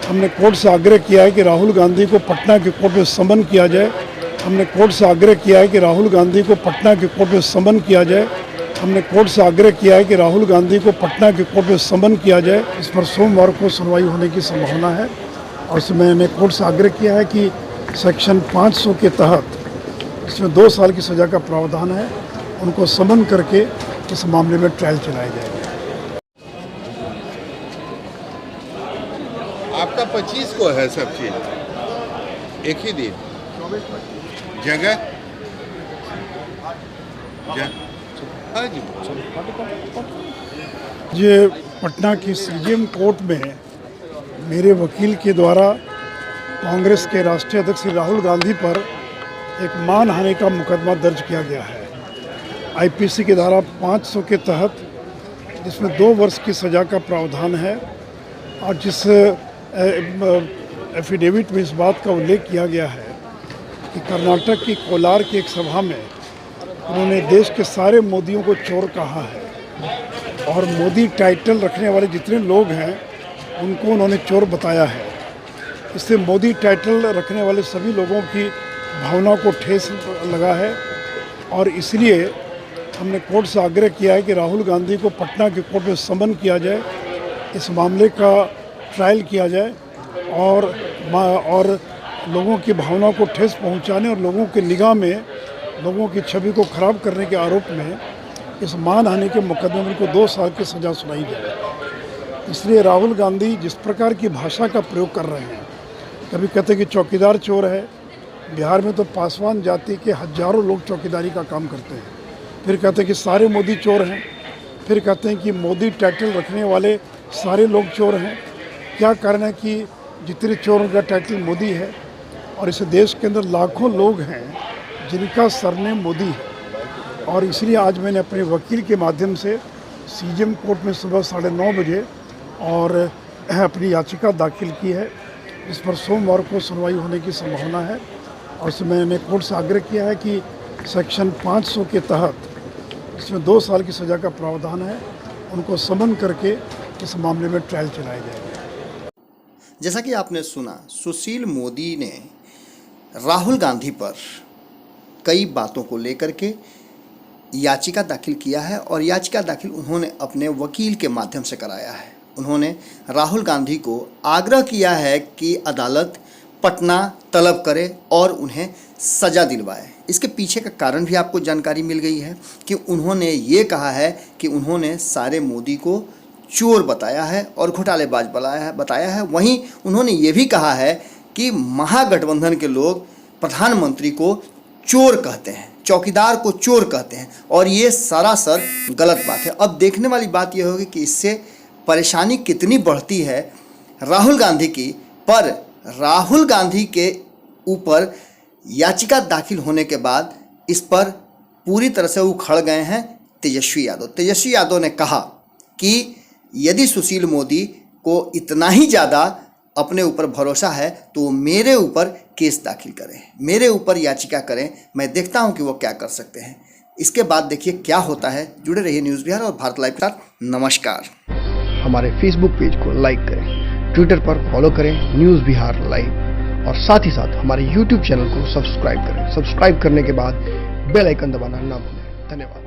हमने कोर्ट से आग्रह किया है कि राहुल गांधी को पटना के कोर्ट में समन किया जाए। हमने कोर्ट से आग्रह किया है कि राहुल गांधी को पटना के कोर्ट में समन किया जाए। हमने कोर्ट से आग्रह किया है कि राहुल गांधी को पटना के कोर्ट में समन किया जाए। इस पर सोमवार को सुनवाई होने की संभावना है और मैंने कोर्ट से आग्रह किया है कि सेक्शन 500 के तहत इसमें 2 साल की सज़ा का प्रावधान है, उनको समन करके इस मामले में ट्रायल चलाया जाएगा। आपका 25 को है सब चीज एक ही दिन जगह हाँ जी। ये पटना की सीजेएम कोर्ट में मेरे वकील के द्वारा कांग्रेस के राष्ट्रीय अध्यक्ष श्री राहुल गांधी पर एक मानहानि का मुकदमा दर्ज किया गया है। आईपीसी की धारा 500 के तहत जिसमें 2 वर्ष की सज़ा का प्रावधान है और जिस एफिडेविट में इस बात का उल्लेख किया गया है कि कर्नाटक की कोलार की एक सभा में उन्होंने देश के सारे मोदियों को चोर कहा है और मोदी टाइटल रखने वाले जितने लोग हैं उनको उन्होंने चोर बताया है। इससे मोदी टाइटल रखने वाले सभी लोगों की भावना को ठेस लगा है और इसलिए हमने कोर्ट से आग्रह किया है कि राहुल गांधी को पटना के कोर्ट में समन किया जाए, इस मामले का ट्रायल किया जाए और लोगों की भावना को ठेस पहुंचाने और लोगों की निगाह में लोगों की छवि को खराब करने के आरोप में इस मानहानि के मुकदमे में उनको 2 साल की सज़ा सुनाई जाए। इसलिए राहुल गांधी जिस प्रकार की भाषा का प्रयोग कर रहे हैं, कभी कहते हैं कि चौकीदार चोर है, बिहार में तो पासवान जाति के हजारों लोग चौकीदारी का काम करते हैं, फिर कहते हैं कि सारे मोदी चोर हैं, फिर कहते हैं कि मोदी टाइटल रखने वाले सारे लोग चोर हैं। क्या कारण है कि जितने चोरों का टाइटल मोदी है और इस देश के अंदर लाखों लोग हैं जिनका सरनेम मोदी है और इसलिए आज मैंने अपने वकील के माध्यम से सीजेएम कोर्ट में सुबह 9:30 बजे और अपनी याचिका दाखिल की है। इस पर सोमवार को सुनवाई होने की संभावना है और मैंने कोर्ट से आग्रह किया है कि सेक्शन 500 के तहत इसमें 2 साल की सज़ा का प्रावधान है, उनको समन करके इस मामले में ट्रायल चलाया जाएगा। जैसा कि आपने सुना, सुशील मोदी ने राहुल गांधी पर कई बातों को लेकर के याचिका दाखिल किया है और याचिका दाखिल उन्होंने अपने वकील के माध्यम से कराया है। उन्होंने राहुल गांधी को आग्रह किया है कि अदालत पटना तलब करे और उन्हें सज़ा दिलवाए। इसके पीछे का कारण भी आपको जानकारी मिल गई है कि उन्होंने ये कहा है कि उन्होंने सारे मोदी को चोर बताया है और घोटालेबाज बताया है। वहीं उन्होंने ये भी कहा है कि महागठबंधन के लोग प्रधानमंत्री को चोर कहते हैं, चौकीदार को चोर कहते हैं और ये सरासर गलत बात है। अब देखने वाली बात यह होगी कि इससे परेशानी कितनी बढ़ती है राहुल गांधी की। पर राहुल गांधी के ऊपर याचिका दाखिल होने के बाद इस पर पूरी तरह से उखड़ गए हैं तेजस्वी यादव। तेजस्वी यादव ने कहा कि यदि सुशील मोदी को इतना ही ज़्यादा अपने ऊपर भरोसा है तो वो मेरे ऊपर केस दाखिल करें, मेरे ऊपर याचिका करें, मैं देखता हूं कि वो क्या कर सकते हैं। इसके बाद देखिए क्या होता है। जुड़े रहिए न्यूज़ बिहार और भारत लाइव के साथ। नमस्कार। हमारे फेसबुक पेज को लाइक करें, ट्विटर पर फॉलो करें न्यूज़ बिहार लाइव और साथ ही साथ हमारे यूट्यूब चैनल को सब्सक्राइब करें। सब्सक्राइब करने के बाद बेल आइकन दबाना ना भूलें। धन्यवाद।